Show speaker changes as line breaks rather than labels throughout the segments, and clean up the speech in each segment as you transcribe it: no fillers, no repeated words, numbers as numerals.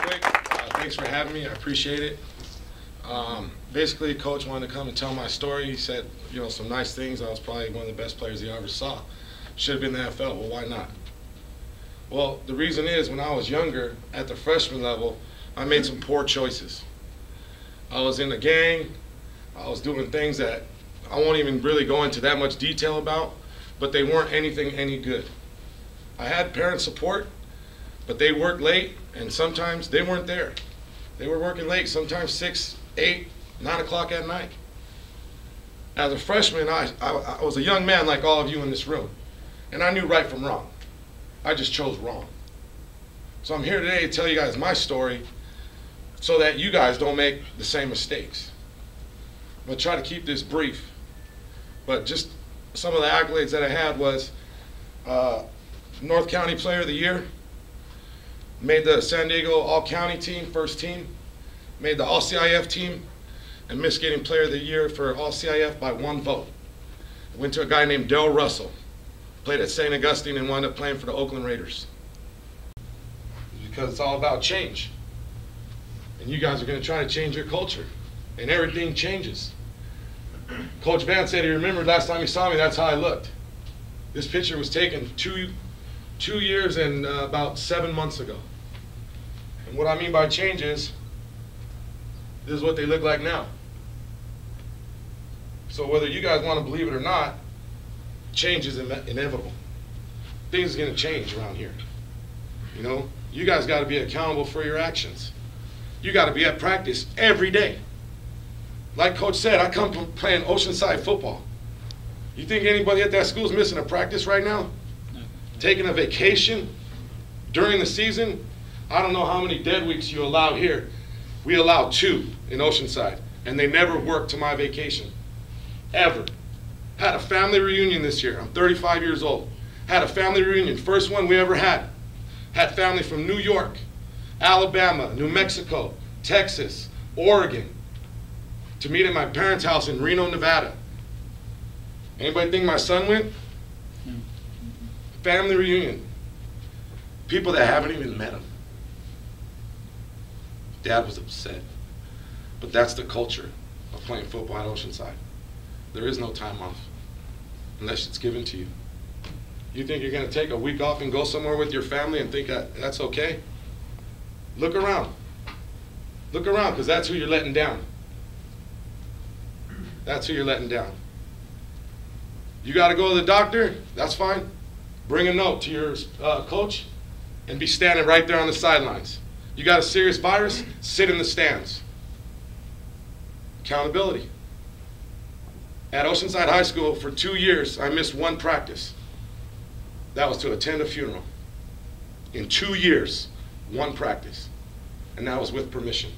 quick. Thanks for having me. I appreciate it. Basically, Coach wanted to come and tell my story. He said, you know, some nice things. I was probably one of the best players he ever saw. Should have been in the NFL. Well, why not? Well, the reason is when I was younger, at the freshman level, I made some poor choices. I was in a gang. I was doing things that I won't even really go into that much detail about, but they weren't anything any good. I had parent support, but they worked late, and sometimes they weren't there. They were working late, sometimes 6, 8, 9 o'clock at night. As a freshman, I was a young man like all of you in this room, and I knew right from wrong. I just chose wrong. So I'm here today to tell you guys my story so that you guys don't make the same mistakes. I'm gonna try to keep this brief, but just some of the accolades that I had was North County Player of the Year, made the San Diego All-County team, first team, made the All-CIF team, and missed getting Player of the Year for All-CIF by 1 vote. I went to a guy named Del Russell, played at St. Augustine and wound up playing for the Oakland Raiders. Because it's all about change. And you guys are going to try to change your culture, and everything changes. Coach Van said he remembered last time he saw me, that's how I looked. This picture was taken two years and about 7 months ago. And what I mean by change is, this is what they look like now. So whether you guys want to believe it or not, change is inevitable. Things are going to change around here. You know, you guys got to be accountable for your actions. You got to be at practice every day. Like Coach said, I come from playing Oceanside football. You think anybody at that school is missing a practice right now? No. Taking a vacation during the season? I don't know how many dead weeks you allow here. We allow 2 in Oceanside, and they never worked to my vacation, ever. Had a family reunion this year. I'm 35 years old. Had a family reunion, first one we ever had. Had family from New York, Alabama, New Mexico, Texas, Oregon, to meet at my parents' house in Reno, Nevada. Anybody think my son went? Family reunion. People that haven't even met him. Dad was upset. But that's the culture of playing football at Oceanside. There is no time off unless it's given to you. You think you're going to take a week off and go somewhere with your family and think that's okay? Look around. Look around, because that's who you're letting down. That's who you're letting down. You got to go to the doctor? That's fine. Bring a note to your coach and be standing right there on the sidelines. You got a serious virus? Sit in the stands. Accountability. At Oceanside High School, for 2 years, I missed 1 practice. That was to attend a funeral. In 2 years, 1 practice. And that was with permission.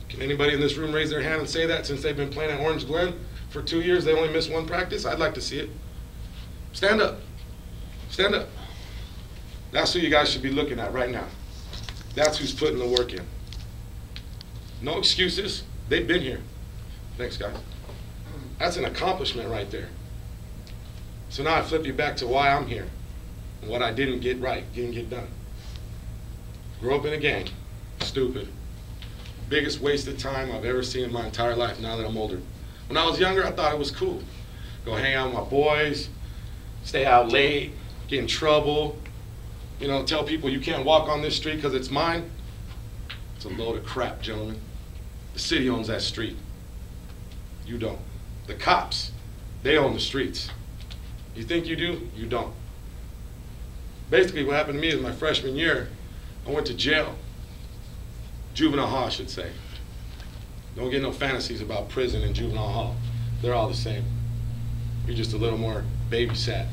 Can anybody in this room raise their hand and say that since they've been playing at Orange Glen for 2 years, they only missed 1 practice? I'd like to see it. Stand up. Stand up. That's who you guys should be looking at right now. That's who's putting the work in. No excuses. They've been here. Thanks, guys. That's an accomplishment right there. So now I flip you back to why I'm here and what I didn't get right, didn't get done. Grew up in a gang. Stupid. Biggest waste of time I've ever seen in my entire life now that I'm older. When I was younger, I thought it was cool. Go hang out with my boys, stay out late, get in trouble, you know, tell people you can't walk on this street because it's mine. It's a load of crap, gentlemen. The city owns that street. You don't. The cops, they own the streets. You think you do? You don't. Basically, what happened to me is my freshman year, I went to jail. Juvenile hall, I should say. Don't get no fantasies about prison and juvenile hall. They're all the same. You're just a little more babysat.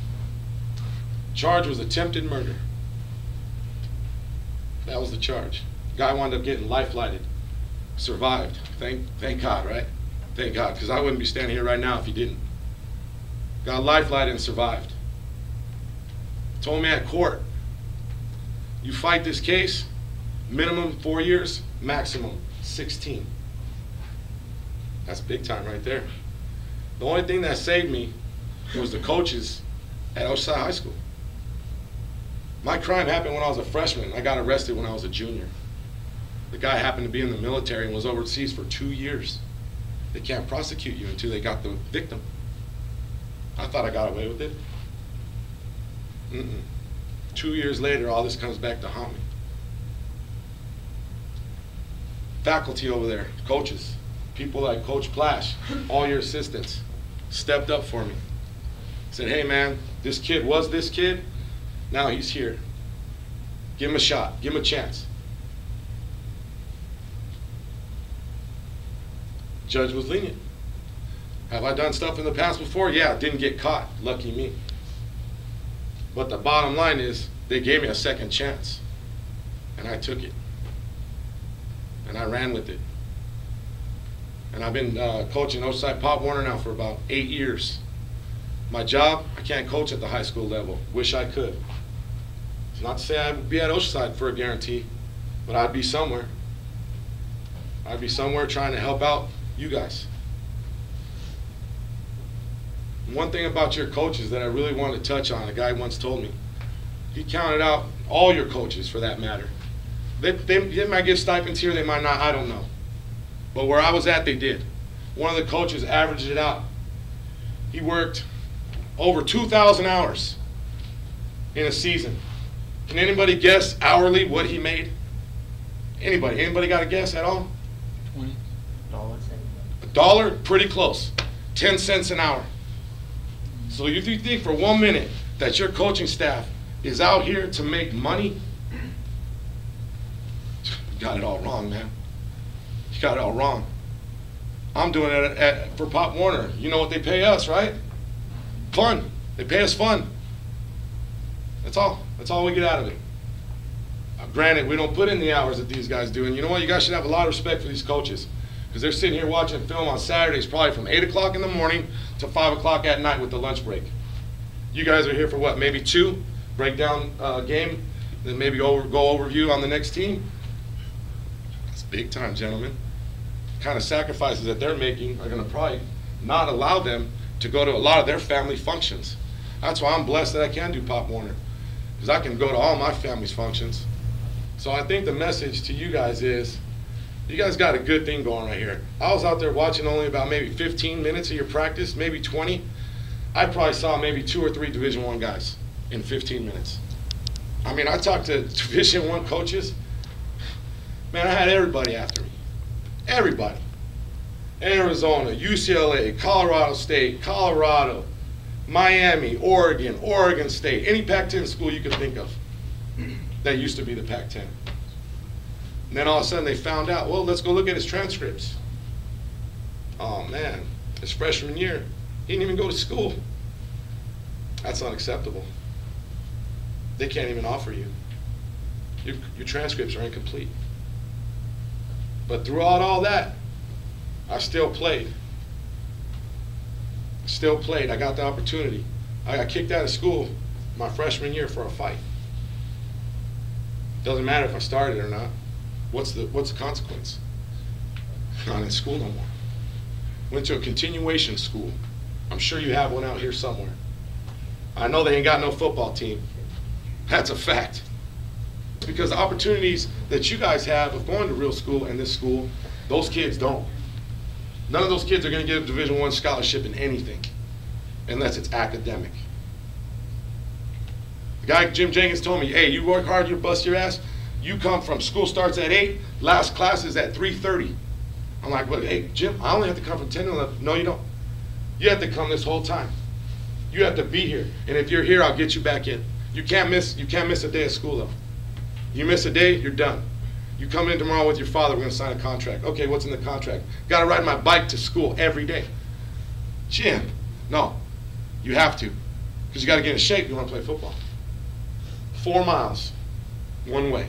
Charge was attempted murder. That was the charge. Guy wound up getting life-lighted. Survived. Thank God, right? Thank God, because I wouldn't be standing here right now if he didn't. Got life-lighted and survived. Told me at court, you fight this case, minimum 4 years, maximum 16. That's big time right there. The only thing that saved me was the coaches at Oceanside High School. My crime happened when I was a freshman. I got arrested when I was a junior. The guy happened to be in the military and was overseas for 2 years. They can't prosecute you until they got the victim. I thought I got away with it. 2 years later, all this comes back to haunt me. Faculty over there, coaches, people like Coach Plash, all your assistants, stepped up for me. Said, hey man, this kid was this kid, now he's here. Give him a shot, give him a chance. Judge was lenient. Have I done stuff in the past before? Yeah, didn't get caught, lucky me. But the bottom line is, they gave me a second chance, and I took it. And I ran with it. And I've been coaching Oceanside Pop Warner now for about 8 years. My job, I can't coach at the high school level. Wish I could. It's not to say I'd be at Oceanside for a guarantee, but I'd be somewhere. I'd be somewhere trying to help out you guys. One thing about your coaches that I really want to touch on, a guy once told me, he counted out all your coaches for that matter. They might give stipends here, they might not, I don't know. But where I was at, they did. One of the coaches averaged it out. He worked over 2,000 hours in a season. Can anybody guess hourly what he made? Anybody? Anybody got a guess at all?
$20.
$1? Pretty close. 10 cents an hour. So if you think for 1 minute that your coaching staff is out here to make money, you got it all wrong, man. You got it all wrong. I'm doing it for Pop Warner. You know what they pay us, right? Fun. They pay us fun. That's all. That's all we get out of it. Granted, we don't put in the hours that these guys do. And you know what? You guys should have a lot of respect for these coaches. Because they're sitting here watching film on Saturdays probably from 8 o'clock in the morning to 5 o'clock at night with the lunch break. You guys are here for what? Maybe 2? Break down game, then maybe go overview on the next team? That's big time, gentlemen. The kind of sacrifices that they're making are going to probably not allow them to go to a lot of their family functions. That's why I'm blessed that I can do Pop Warner, because I can go to all my family's functions. So I think the message to you guys is, you guys got a good thing going right here. I was out there watching only about maybe 15 minutes of your practice, maybe 20. I probably saw maybe 2 or 3 Division I guys in 15 minutes. I mean, I talked to Division I coaches. Man, I had everybody after me. Everybody. Arizona, UCLA, Colorado State, Colorado, Miami, Oregon, Oregon State, any Pac-10 school you could think of that used to be the Pac-10. And then all of a sudden they found out, well, let's go look at his transcripts. Oh man, his freshman year, he didn't even go to school. That's unacceptable. They can't even offer you. Your transcripts are incomplete. But throughout all that, I still played. Still played. I got the opportunity. I got kicked out of school my freshman year for a fight. Doesn't matter if I started or not. What's the consequence? Not in school no more. Went to a continuation school. I'm sure you have one out here somewhere. I know they ain't got no football team. That's a fact. It's because the opportunities that you guys have of going to real school and this school, those kids don't. None of those kids are going to get a Division I scholarship in anything, unless it's academic. The guy, Jim Jenkins, told me, hey, you work hard, you bust your ass, you come from school starts at 8, last class is at 3:30. I'm like, well, hey, Jim, I only have to come from 10 to 11. No, you don't. You have to come this whole time. You have to be here. And if you're here, I'll get you back in. You can't miss a day of school, though. You miss a day, you're done. You come in tomorrow with your father, we're going to sign a contract. Okay, what's in the contract? Got to ride my bike to school every day. Jim, no, you have to. Because you got to get in shape if you want to play football. 4 miles, one way.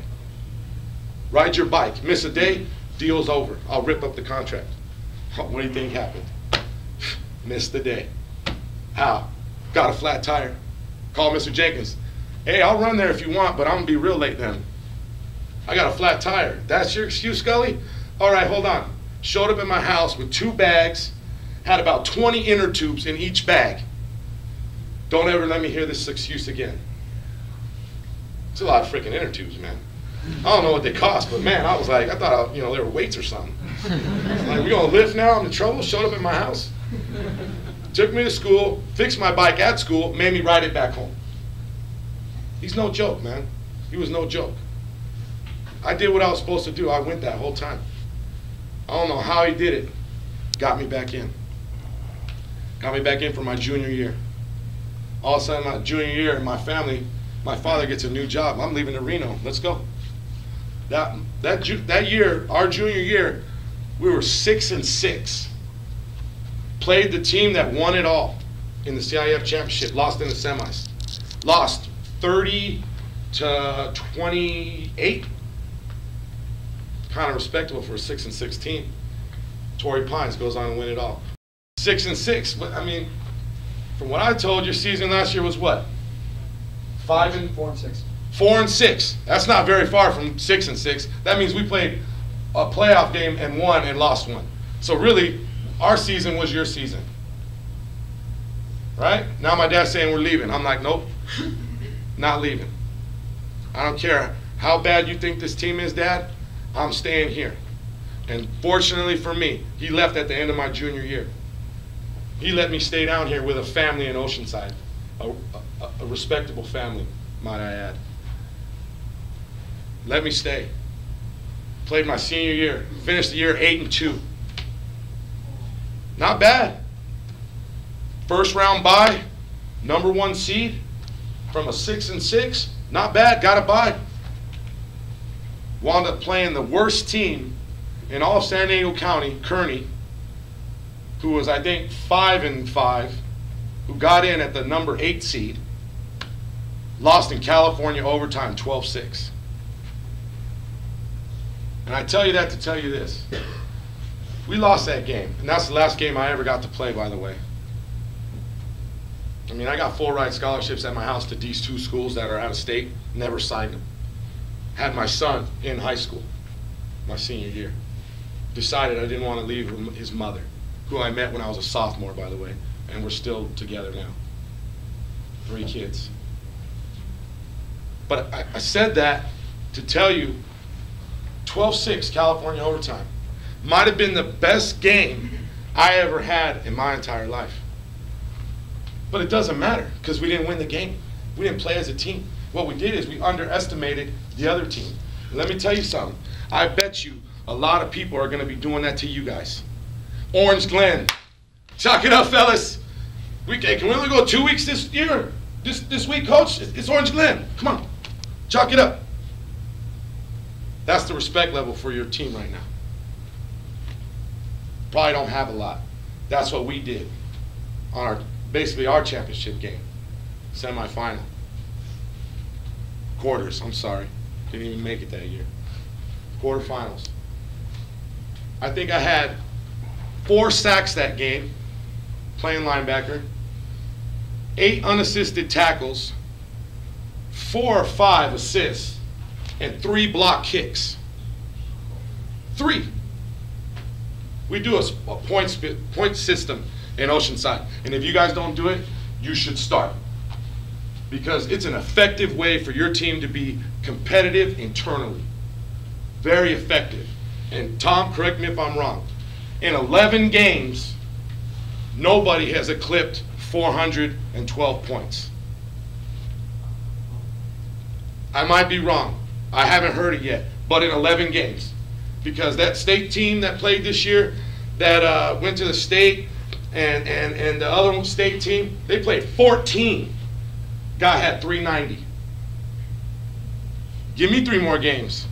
Ride your bike. Miss a day, deal's over. I'll rip up the contract. What do you think happened? Missed the day. How? Got a flat tire. Call Mr. Jenkins. Hey, I'll run there if you want, but I'm going to be real late then. I got a flat tire. That's your excuse, Gulley? All right, hold on. Showed up at my house with 2 bags, had about 20 inner tubes in each bag. Don't ever let me hear this excuse again. It's a lot of freaking inner tubes, man. I don't know what they cost, but man, I was like, I thought, they were weights or something. Like, we gonna lift now? I'm in trouble. Showed up at my house, took me to school, fixed my bike at school, made me ride it back home. He's no joke, man. He was no joke. I did what I was supposed to do. I went that whole time. I don't know how he did it. Got me back in. Got me back in for my junior year. All of a sudden, my junior year, my family, my father gets a new job. I'm leaving to Reno. Let's go. That year, our junior year, we were 6-6. Played the team that won it all in the CIF championship. Lost in the semis. Lost 30-28. Kind of respectable for a 6-6 team. Torrey Pines goes on to win it all. 6-6. But I mean, from what I told, your season last year was what?
4-6.
4-6. That's not very far from 6-6. That means we played a playoff game and won and lost one. So really, our season was your season. Right? Now my dad's saying we're leaving. I'm like, nope, not leaving. I don't care how bad you think this team is, Dad. I'm staying here. And fortunately for me, he left at the end of my junior year. He let me stay down here with a family in Oceanside, a respectable family, might I add. Let me stay. Played my senior year, finished the year 8-2. Not bad. First round bye, #1 seed from a 6-6. Not bad, got a bye. Wound up playing the worst team in all of San Diego County, Kearney, who was, I think, 5-5, who got in at the #8 seed, lost in California overtime, 12-6. And I tell you that to tell you this. We lost that game, and that's the last game I ever got to play, by the way. I mean, I got full ride scholarships at my house to these 2 schools that are out of state, never signed them. Had my son in high school, my senior year. Decided I didn't want to leave his mother, who I met when I was a sophomore, by the way, and we're still together now. 3 kids. But I said that to tell you, 12-6 California overtime might have been the best game I ever had in my entire life. But it doesn't matter, because we didn't win the game. We didn't play as a team. What we did is we underestimated the other team. And let me tell you something. I bet you a lot of people are going to be doing that to you guys. Orange Glen. Chalk it up, fellas. Can we only go 2 weeks this year? This week, coach? It's Orange Glen. Come on. Chalk it up. That's the respect level for your team right now. Probably don't have a lot. That's what we did on basically our championship game. Semi-final. Quarters, I'm sorry. Didn't even make it that year. Quarterfinals. I think I had 4 sacks that game, playing linebacker, 8 unassisted tackles, 4 or 5 assists, and 3 block kicks. 3. We do a point system in Oceanside, and if you guys don't do it, you should start. Because it's an effective way for your team to be competitive internally. Very effective. And Tom, correct me if I'm wrong. In 11 games, nobody has eclipsed 412 points. I might be wrong. I haven't heard it yet, but in 11 games. Because that state team that played this year, that went to the state, and the other state team, they played 14. Guy had 390. Give me 3 more games.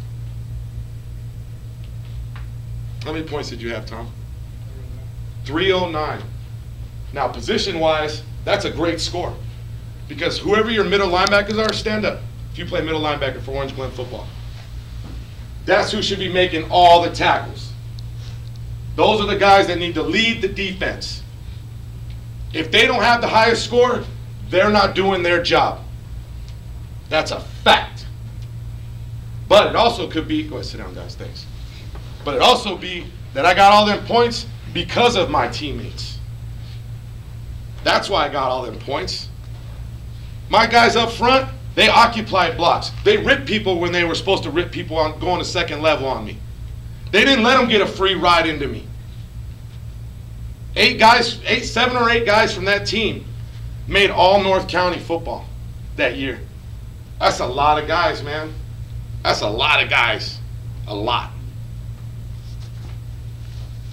How many points did you have, Tom? 309. Now, position-wise, that's a great score. Because whoever your middle linebackers are, stand up if you play middle linebacker for Orange Glen football. That's who should be making all the tackles. Those are the guys that need to lead the defense. If they don't have the highest score, they're not doing their job. That's a fact. But it also could be, go ahead, sit down, guys, thanks. But it also be that I got all them points because of my teammates. That's why I got all them points. My guys up front, They occupied blocks. They ripped people when they were supposed to rip people on going to second level on me. They didn't let them get a free ride into me. 7 or 8 guys from that team made all North County football that year. That's a lot of guys, man. That's a lot of guys. A lot.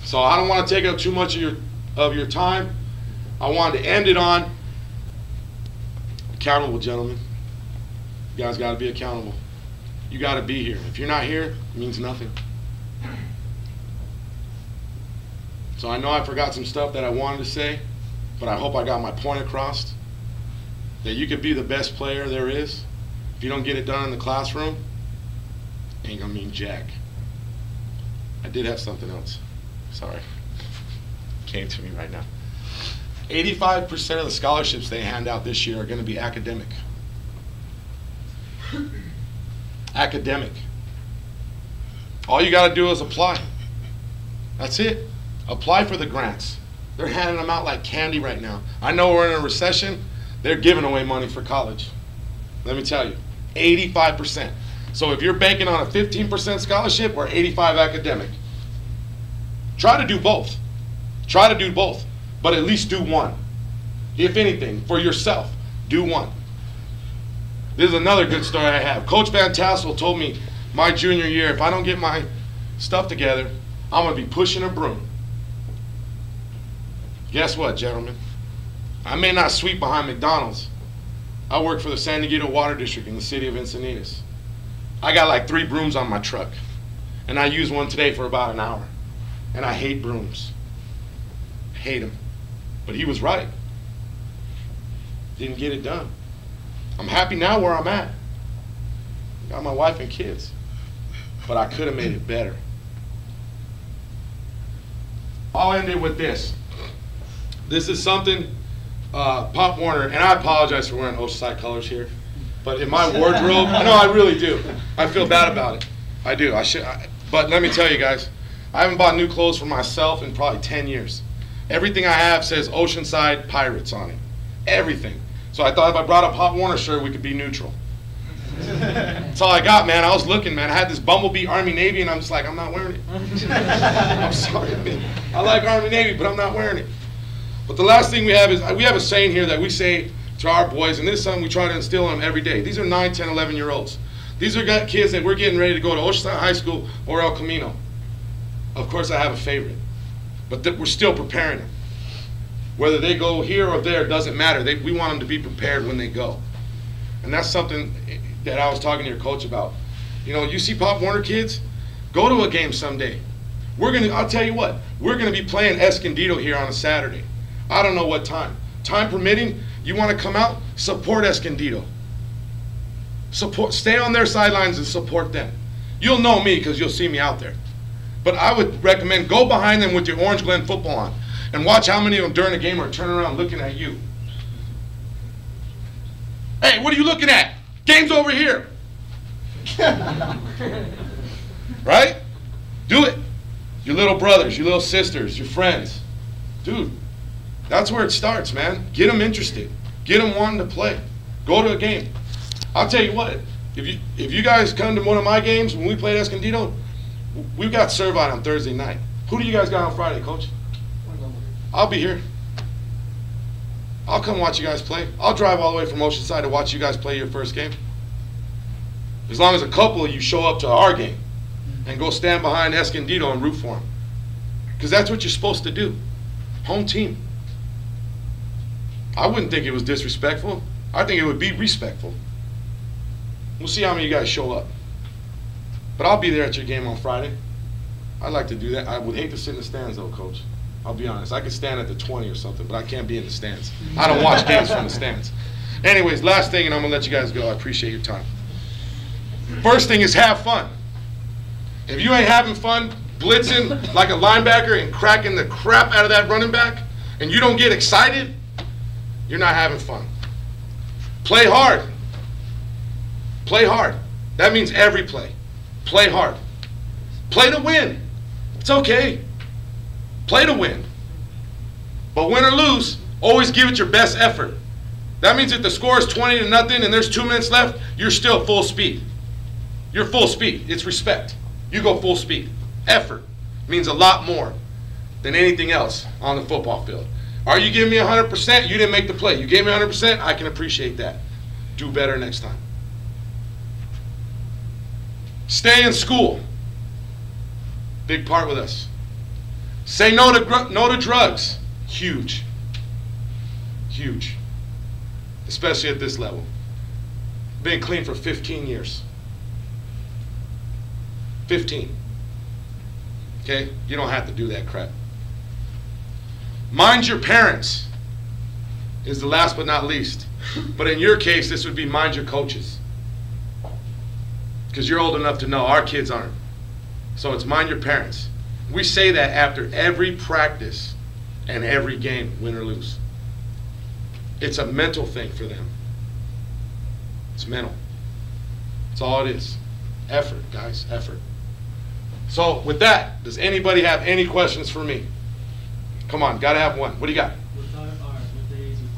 So I don't want to take up too much of your time. I wanted to end it on accountable, gentlemen. You guys got to be accountable. You got to be here. If you're not here, it means nothing. So I know I forgot some stuff that I wanted to say, but I hope I got my point across. That you could be the best player there is. If you don't get it done in the classroom, ain't gonna mean jack. I did have something else. Sorry. Came to me right now. 85% of the scholarships they hand out this year are gonna be academic. Academic. All you gotta do is apply. That's it. Apply for the grants. They're handing them out like candy right now. I know we're in a recession. They're giving away money for college. Let me tell you, 85%. So if you're banking on a 15% scholarship or 85 academic, try to do both. Try to do both, but at least do one. If anything, for yourself, do one. This is another good story I have. Coach Van Tassel told me my junior year, if I don't get my stuff together, I'm gonna be pushing a broom. Guess what, gentlemen? I may not sweep behind McDonald's. I work for the San Diego Water District in the city of Encinitas. I got like 3 brooms on my truck, and I used one today for about an hour. And I hate brooms. Hate them. But he was right. Didn't get it done. I'm happy now where I'm at. Got my wife and kids. But I could have made it better. I'll end it with this. This is something, Pop Warner, and I apologize for wearing Oceanside colors here, but in my wardrobe, no, I really do. I feel bad about it. I do. But let me tell you guys, I haven't bought new clothes for myself in probably 10 years. Everything I have says Oceanside Pirates on it. Everything. So I thought if I brought a Pop Warner shirt, we could be neutral. That's all I got, man. I was looking, man. I had this Bumblebee Army Navy, and I'm just like, I'm not wearing it. I'm sorry, man. I like Army Navy, but I'm not wearing it. But the last thing we have is, we have a saying here that we say to our boys, and this is something we try to instill in them every day. These are 9, 10, 11-year-olds. These are kids that we're getting ready to go to Oceanside High School or El Camino. Of course, I have a favorite, but we're still preparing them. Whether they go here or there, doesn't matter. We want them to be prepared when they go. And that's something that I was talking to your coach about. You know, you see Pop Warner kids, go to a game someday. I'll tell you what, we're gonna be playing Escondido here on a Saturday. I don't know what time. Time permitting, you want to come out, support Escondido. Stay on their sidelines and support them. You'll know me because you'll see me out there. But I would recommend go behind them with your Orange Glen football on and watch how many of them during the game are turning around looking at you. Hey, what are you looking at? Game's over here. Right? Do it. Your little brothers, your little sisters, your friends. Dude. That's where it starts, man. Get them interested. Get them wanting to play. Go to a game. I'll tell you what, if you guys come to one of my games when we played Escondido, we've got Servite on Thursday night. Who do you guys got on Friday, Coach? I'll be here. I'll come watch you guys play. I'll drive all the way from Oceanside to watch you guys play your first game. As long as a couple of you show up to our game and go stand behind Escondido and root for them. Because that's what you're supposed to do. Home team. I wouldn't think it was disrespectful. I think it would be respectful. We'll see how many of you guys show up. But I'll be there at your game on Friday. I'd like to do that. I would hate to sit in the stands though, Coach. I'll be honest. I could stand at the 20 or something, but I can't be in the stands. I don't watch games from the stands. Anyways, last thing, and I'm going to let you guys go. I appreciate your time. First thing is have fun. If you ain't having fun blitzing like a linebacker and cracking the crap out of that running back, and you don't get excited, you're not having fun. Play hard. Play hard. That means every play. Play hard. Play to win. It's okay. Play to win. But win or lose, always give it your best effort. That means if the score is 20-0 and there's 2 minutes left, you're still full speed. You're full speed. It's respect. You go full speed. Effort means a lot more than anything else on the football field. Are you giving me 100%? You didn't make the play. You gave me 100%? I can appreciate that. Do better next time. Stay in school. Big part with us. Say no to drugs. Huge. Huge. Especially at this level. Been clean for 15 years. 15. Okay? You don't have to do that crap. Mind your parents is the last but not least. But in your case, this would be mind your coaches. Because you're old enough to know. Our kids aren't. So it's mind your parents. We say that after every practice and every game, win or lose. It's a mental thing for them. It's mental. That's all it is. Effort, guys, effort. So with that, does anybody have any questions for me? Come on, gotta have one. What do you got?
What day is your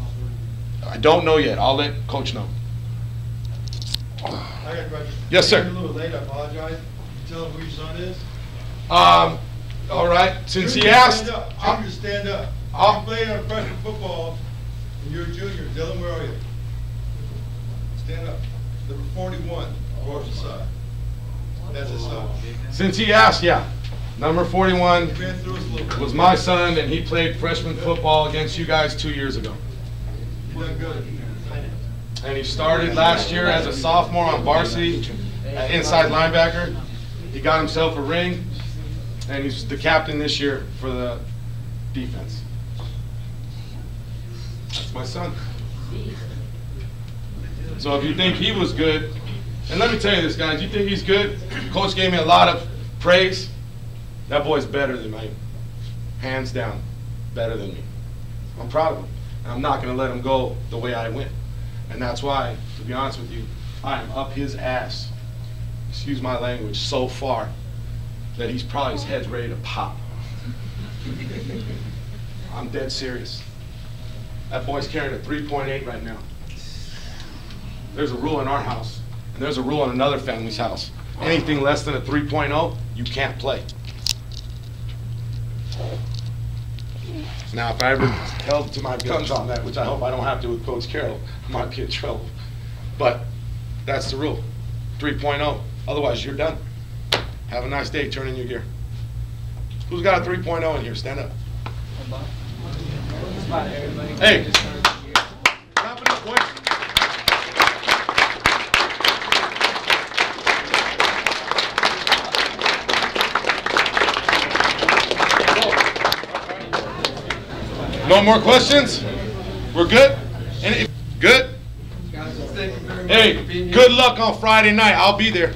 pop?
I don't know yet. I'll let Coach know.
I got a question.
Yes, sir.
I'm a little late, I apologize. You tell him who your son is?
All right. Since he asked,
I need you to stand up. You played on freshman football, and you're a junior. Dylan, where are you? Stand up. Number 41, Roy's side. That's his son.
since he asked, yeah. Number 41
He ran through us a little bit.
was my son, and he played freshman football against you guys 2 years ago.
You done good.
And he started last year as a sophomore on varsity, inside linebacker. He got himself a ring, and he's the captain this year for the defense. That's my son. So if you think he was good, and let me tell you this, guys, you think he's good? Coach gave me a lot of praise. That boy's better than me. Hands down, better than me. I'm proud of him. And I'm not going to let him go the way I went. And that's why, to be honest with you, I am up his ass, excuse my language, so far that he's probably, his head's ready to pop. I'm dead serious. That boy's carrying a 3.8 right now. There's a rule in our house, and there's a rule in another family's house. Anything less than a 3.0, you can't play. Now, if I ever held to my guns on that, which I hope I don't have to with Coach Carroll, I might be in trouble. But that's the rule, 3.0. Otherwise, you're done. Have a nice day, turn in your gear. Who's got a 3.0 in here? Stand up. Hey, wrap it up, boys. No more questions? We're good? Good? Hey, good luck on Friday night. I'll be there.